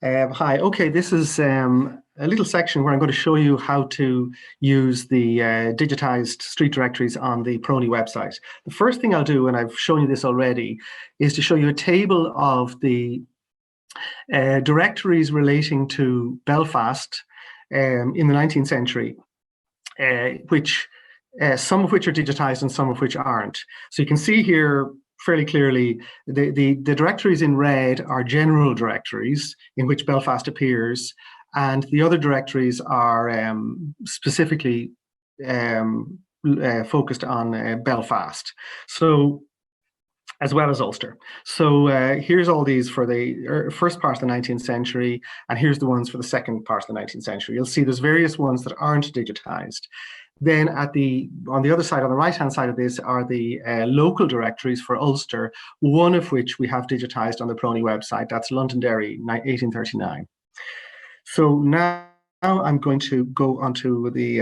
Hi, okay, this is a little section where I'm going to show you how to use the digitized street directories on the PRONI website. The first thing I'll do, and I've shown you this already, is to show you a table of the directories relating to Belfast in the 19th century, which some of which are digitized and some of which aren't. So you can see here fairly clearly the directories in red are general directories in which Belfast appears, and the other directories are specifically focused on Belfast. So as well as Ulster. So here's all these for the first part of the 19th century, and here's the ones for the second part of the 19th century. You'll see there's various ones that aren't digitized. Then on the other side, on the right-hand side of this, are the local directories for Ulster, one of which we have digitized on the PRONI website. That's Londonderry, 1839. So now I'm going to go onto the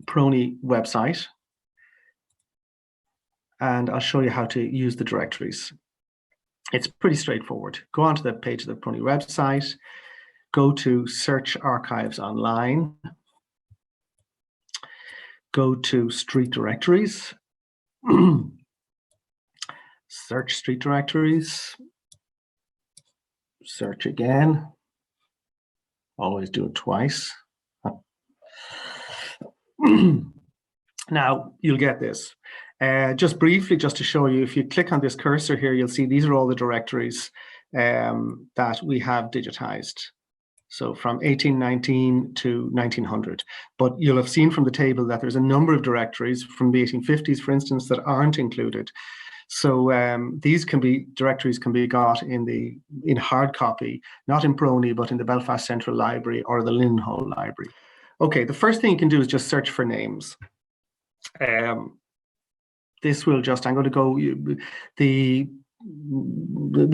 PRONI website, and I'll show you how to use the directories. It's pretty straightforward. Go onto the page of the PRONI website, go to Search Archives Online, go to Street Directories, search Street Directories, search again, always do it twice. Now you'll get this. Just briefly, just to show you, if you click on this cursor here, you'll see these are all the directories that we have digitized. So from 1819 to 1900. But you'll have seen from the table that there's a number of directories from the 1850s, for instance, that aren't included. So these directories can be got in hard copy, not in PRONI, but in the Belfast Central Library or the Linhall Library. Okay, the first thing you can do is just search for names. This will just, I'm going to go, the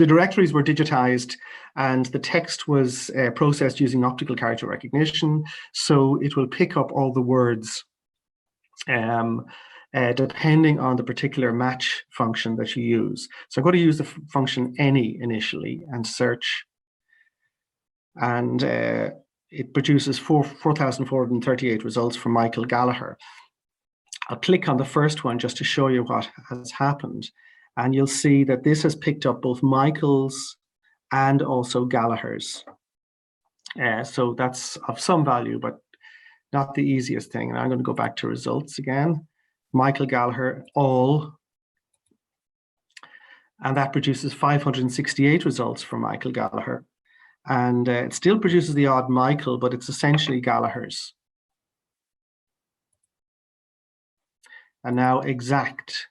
directories were digitized and the text was processed using optical character recognition. So it will pick up all the words depending on the particular match function that you use. So I'm going to use the function any initially and search. And it produces 4,438 results for Michael Gallagher. I'll click on the first one just to show you what has happened. And you'll see that this has picked up both Michael's and also Gallagher's. So that's of some value, but not the easiest thing. And I'm going to go back to results again. Michael Gallagher, all. And that produces 568 results for Michael Gallagher. And it still produces the odd Michael, but it's essentially Gallagher's. And now exact.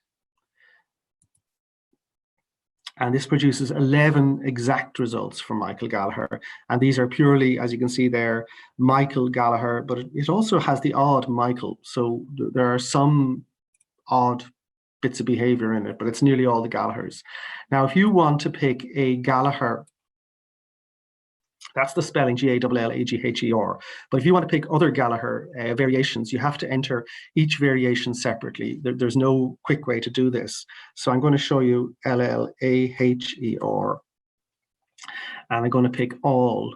And this produces 11 exact results for Michael Gallagher. And these are purely, as you can see there, Michael Gallagher, but it also has the odd Michael. So there are some odd bits of behavior in it, but it's nearly all the Gallaghers. Now, if you want to pick a Gallagher, that's the spelling Gallagher. But if you want to pick other Gallagher variations, you have to enter each variation separately. There's no quick way to do this. So I'm going to show you Llaher. And I'm going to pick all.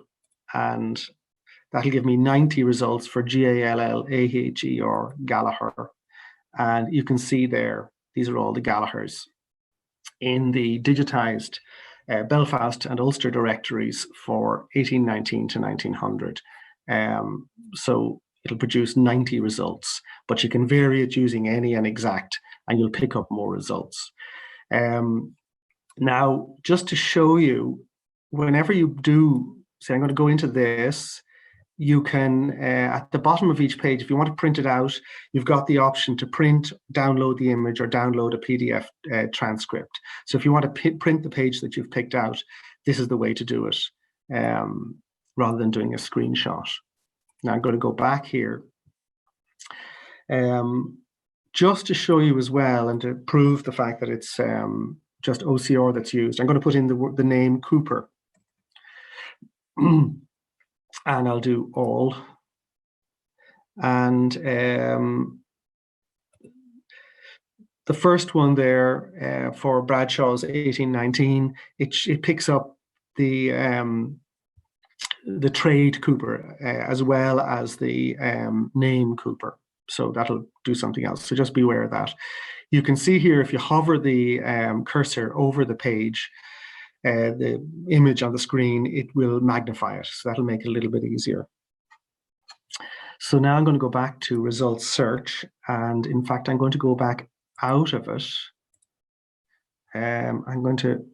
And that'll give me 90 results for Gallagher, Gallagher. And you can see there, these are all the Gallaghers in the digitized Belfast and Ulster directories for 1819 to 1900. So it'll produce 90 results, but you can vary it using any and exact, and you'll pick up more results. Now, just to show you, whenever you do, say I'm going to go into this, you can, at the bottom of each page, if you want to print it out, you've got the option to print, download the image, or download a PDF transcript. So if you want to print the page that you've picked out, this is the way to do it, rather than doing a screenshot. Now I'm going to go back here. Just to show you as well, and to prove the fact that it's just OCR that's used, I'm going to put in the name Cooper. And I'll do all. And the first one there for Bradshaw's 1819, it picks up the trade Cooper as well as the name Cooper. So that'll do something else. So just be aware of that. You can see here, if you hover the cursor over the page, the image on the screen, it will magnify it. So that'll make it a little bit easier. So now I'm going to go back to results search. And in fact, I'm going to go back out of it. I'm going to...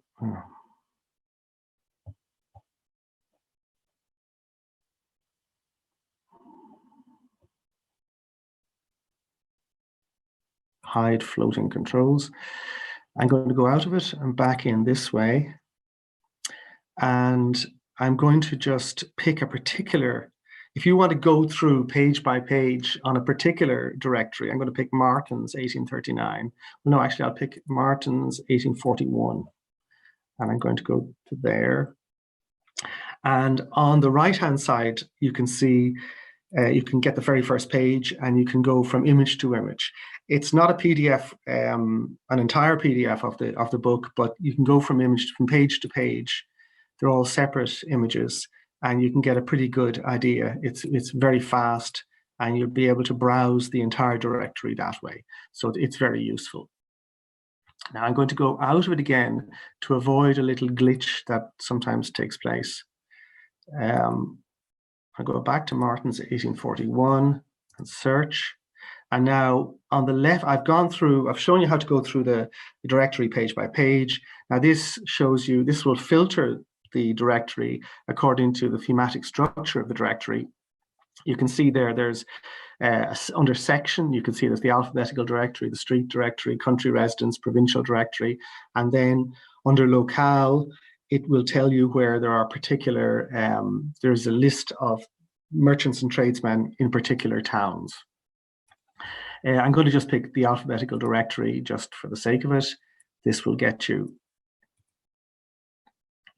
hide floating controls. I'm going to go out of it and back in this way. And I'm going to just pick a particular, if you want to go through page by page on a particular directory, I'm going to pick Martin's 1839. Well, no, actually, I'll pick Martin's 1841. And I'm going to go to there. And on the right-hand side, you can see you can get the very first page and you can go from image to image. It's not a PDF, an entire PDF of the book, but you can go from page to page. They're all separate images and you can get a pretty good idea. It's very fast and you'll be able to browse the entire directory that way. So it's very useful. Now I'm going to go out of it again to avoid a little glitch that sometimes takes place. I go back to Martin's 1841 and search. And now on the left, I've shown you how to go through the directory page by page. Now this shows you, this will filter the directory according to the thematic structure of the directory. You can see there's under section, you can see there's the alphabetical directory, the street directory, country residence, provincial directory, and then under locale, it will tell you where there are particular, there's a list of merchants and tradesmen in particular towns. I'm going to just pick the alphabetical directory just for the sake of it. This will get you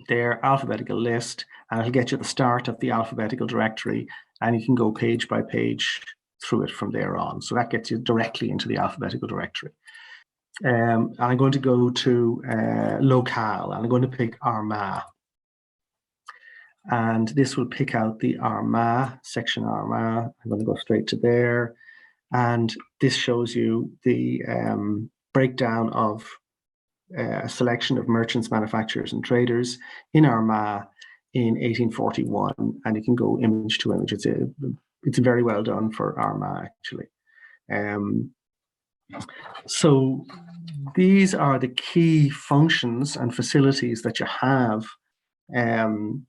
their alphabetical list, and it'll get you the start of the alphabetical directory, and you can go page by page through it from there on. So that gets you directly into the alphabetical directory. I'm going to go to locale, and I'm going to pick Armagh. And this will pick out the Armagh, section Armagh. I'm going to go straight to there. And this shows you the breakdown of a selection of merchants, manufacturers, and traders in Armagh in 1841. And you can go image to image. It's very well done for Armagh, actually. So these are the key functions and facilities that you have in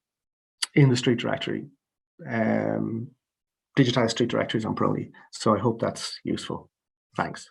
the street directory, digitized street directories on PRONI. So I hope that's useful. Thanks.